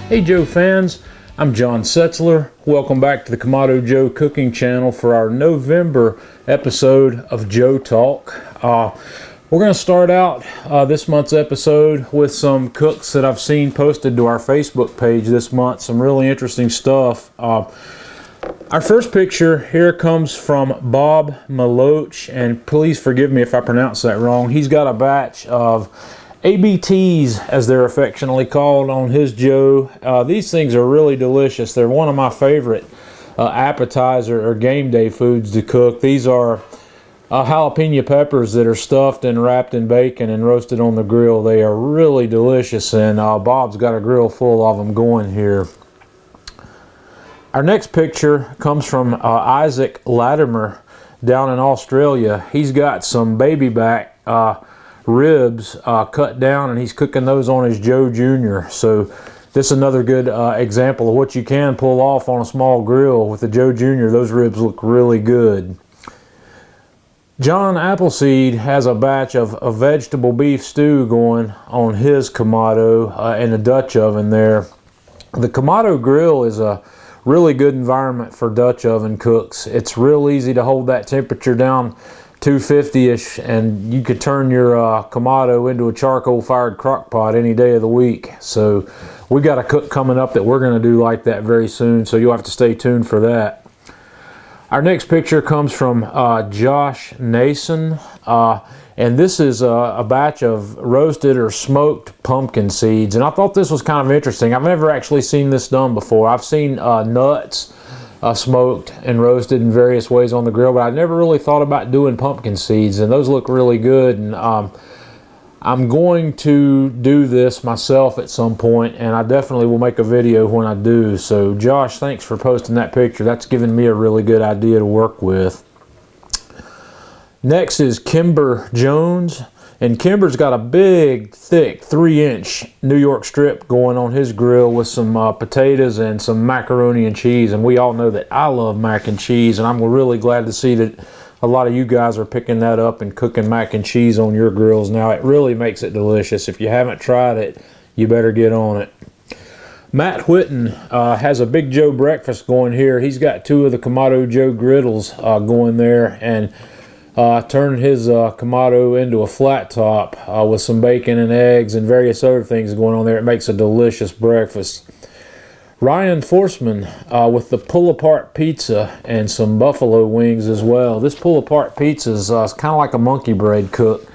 Hey Joe fans, I'm John Setzler. Welcome back to the Kamado Joe Cooking Channel for our November episode of Joe Talk. We're going to start out this month's episode with some cooks that I've seen posted to our Facebook page this month. Some really interesting stuff. Our first picture here comes from Bob Maloch, and please forgive me if I pronounce that wrong. He's got a batch of ABTs, as they're affectionately called, on his Joe. These things are really delicious. They're one of my favorite appetizer or game day foods to cook. These are jalapeno peppers that are stuffed and wrapped in bacon and roasted on the grill. They are really delicious, and Bob's got a grill full of them going here. Our next picture comes from Isaac Latimer down in Australia. He's got some baby back ribs cut down, and he's cooking those on his Joe Jr. So this is another good example of what you can pull off on a small grill with the Joe Jr. Those ribs look really good. John Appleseed has a batch of a vegetable beef stew going on his Kamado in a Dutch oven there. The Kamado grill is a really good environment for Dutch oven cooks. It's real easy to hold that temperature down 250-ish, and you could turn your Kamado into a charcoal fired crock pot any day of the week. So we got a cook coming up that we're going to do like that very soon, so you'll have to stay tuned for that. Our next picture comes from Josh Nason, and this is a batch of roasted or smoked pumpkin seeds, and I thought this was kind of interesting. I've never actually seen this done before. I've seen nuts smoked and roasted in various ways on the grill, but I never really thought about doing pumpkin seeds, and those look really good. And I'm going to do this myself at some point, and I definitely will make a video when I do. So Josh, thanks for posting that picture. That's given me a really good idea to work with. Next is Kimber Jones, and Kimber's got a big, thick 3-inch New York strip going on his grill with some potatoes and some macaroni and cheese. And we all know that I love mac and cheese, and I'm really glad to see that a lot of you guys are picking that up and cooking mac and cheese on your grills now. It really makes it delicious. If you haven't tried it, you better get on it. Matt Whitten has a Big Joe breakfast going here. He's got 2 of the Kamado Joe griddles going there, and turned his Kamado into a flat top with some bacon and eggs and various other things going on there. It makes a delicious breakfast. Ryan Forsman with the pull-apart pizza and some buffalo wings as well. This pull-apart pizza is kind of like a monkey bread cook.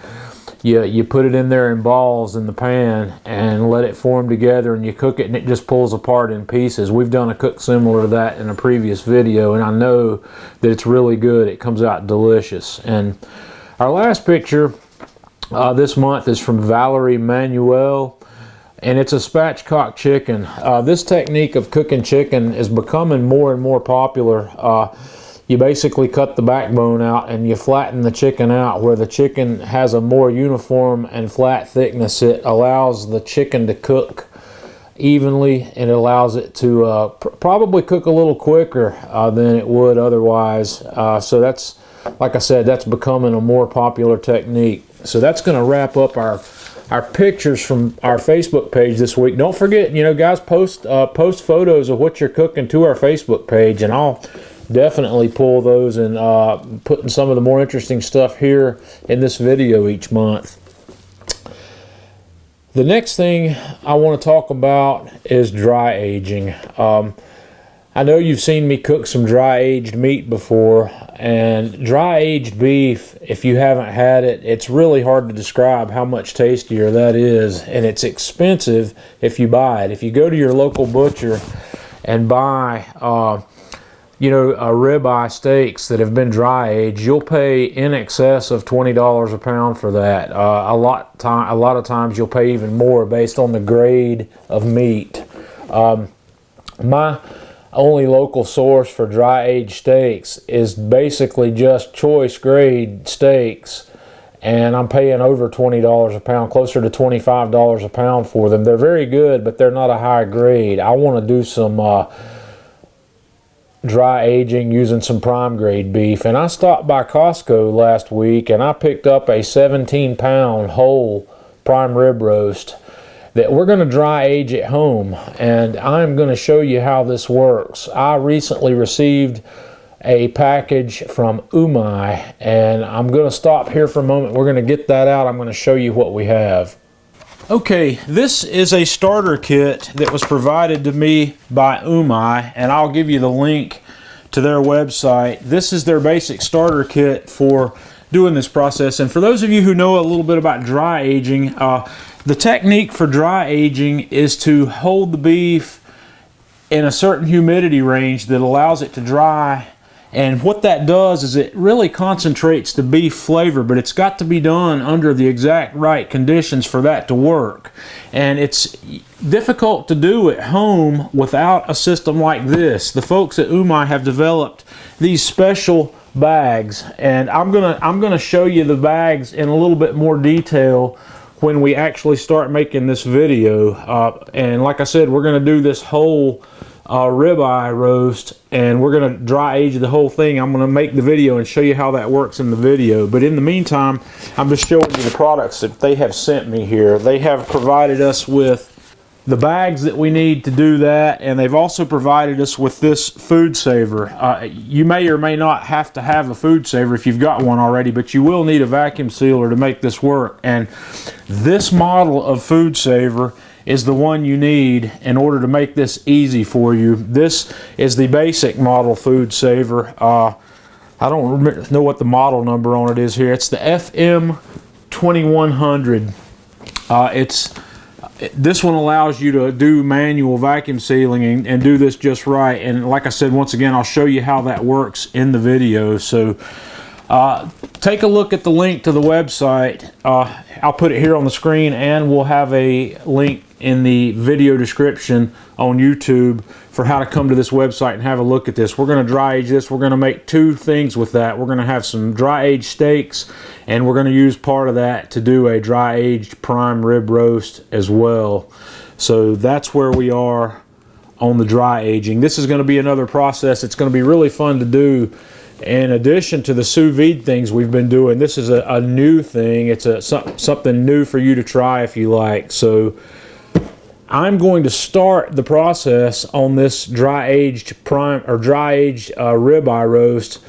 You put it in there in balls in the pan and let it form together, and you cook it, and it just pulls apart in pieces. We've done a cook similar to that in a previous video, and I know that it's really good. It comes out delicious. And our last picture this month is from Valerie Manuel, and it's a spatchcock chicken. This technique of cooking chicken is becoming more and more popular. You basically cut the backbone out and you flatten the chicken out where the chicken has a more uniform and flat thickness. It allows the chicken to cook evenly, and it allows it to probably cook a little quicker than it would otherwise. So that's, like I said, that's becoming a more popular technique. So that's going to wrap up our pictures from our Facebook page this week. Don't forget, guys, post photos of what you're cooking to our Facebook page, and I'll definitely pull those and put in some of the more interesting stuff here in this video each month. The next thing I want to talk about is dry aging. I know you've seen me cook some dry aged meat before, and dry aged beef, if you haven't had it, it's really hard to describe how much tastier that is, and it's expensive if you buy it. If you go to your local butcher and buy ribeye steaks that have been dry aged, you'll pay in excess of $20 a pound for that. A lot of times you'll pay even more based on the grade of meat. My only local source for dry aged steaks is basically just choice grade steaks, and I'm paying over $20 a pound, closer to $25 a pound for them. They're very good, but they're not a high grade. I want to do some dry aging using some prime grade beef, and I stopped by Costco last week and I picked up a 17-pound whole prime rib roast, that we're going to dry age at home, and I'm going to show you how this works. I recently received a package from Umai, and I'm going to stop here for a moment. We're going to get that out. I'm going to show you what we have. Okay, this is a starter kit that was provided to me by Umai, and I'll give you the link to their website. This is their basic starter kit for doing this process. And for those of you who know a little bit about dry aging, the technique for dry aging is to hold the beef in a certain humidity range that allows it to dry. And what that does is it really concentrates the beef flavor, but it's got to be done under the exact right conditions for that to work. And it's difficult to do at home without a system like this. The folks at Umai have developed these special bags, and I'm gonna show you the bags in a little bit more detail when we actually start making this video. And like I said, we're gonna do this whole ribeye roast, and we're going to dry age the whole thing. I'm going to make the video and show you how that works in the video, but in the meantime I'm just showing you the products that they have sent me here. They have provided us with the bags that we need to do that, and they've also provided us with this food saver. You may or may not have to have a food saver if you've got one already, but you will need a vacuum sealer to make this work. And this model of food saver is the one you need in order to make this easy for you. This is the basic model food saver. I don't know what the model number on it is here. It's the FM 2100. This one allows you to do manual vacuum sealing and do this just right. And like I said, once again, I'll show you how that works in the video. So take a look at the link to the website. I'll put it here on the screen, and we'll have a link in the video description on YouTube for how to come to this website and have a look at this. We're going to dry age this. We're going to make two things with that. We're going to have some dry aged steaks, and we're going to use part of that to do a dry aged prime rib roast as well. So that's where we are on the dry aging. This is going to be another process. It's going to be really fun to do. In addition to the sous vide things we've been doing, this is a new thing. It's something new for you to try if you like. So I'm going to start the process on this dry aged ribeye roast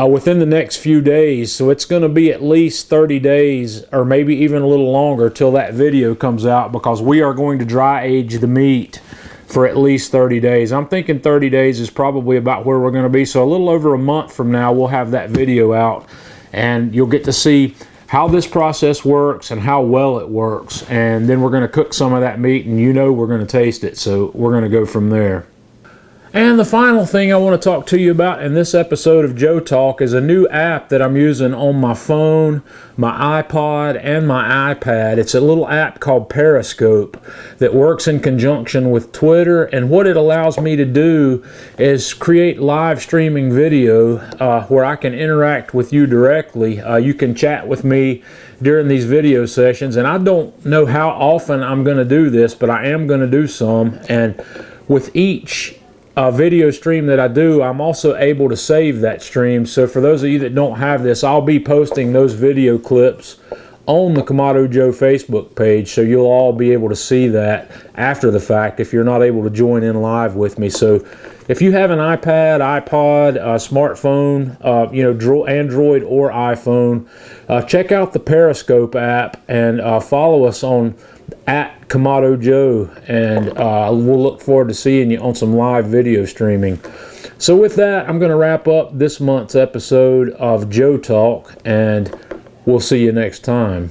within the next few days. So it's going to be at least 30 days, or maybe even a little longer, till that video comes out, because we are going to dry age the meat for at least 30 days. I'm thinking 30 days is probably about where we're going to be. So a little over a month from now, we'll have that video out, and you'll get to see how this process works and how well it works. And then we're going to cook some of that meat, and we're going to taste it. So we're going to go from there. And the final thing I want to talk to you about in this episode of Joe Talk is a new app that I'm using on my phone, my iPod, and my iPad. It's a little app called Periscope that works in conjunction with Twitter, and what it allows me to do is create live streaming video where I can interact with you directly. You can chat with me during these video sessions, and I don't know how often I'm going to do this, but I am going to do some. And with each video stream that I do, I'm also able to save that stream. So for those of you that don't have this, I'll be posting those video clips on the Kamado Joe Facebook page, so you'll all be able to see that after the fact if you're not able to join in live with me. So if you have an iPad, iPod, smartphone, Android or iPhone, check out the Periscope app and follow us on @Kamado Joe, and we'll look forward to seeing you on some live video streaming. So with that, I'm going to wrap up this month's episode of Joe Talk, and we'll see you next time.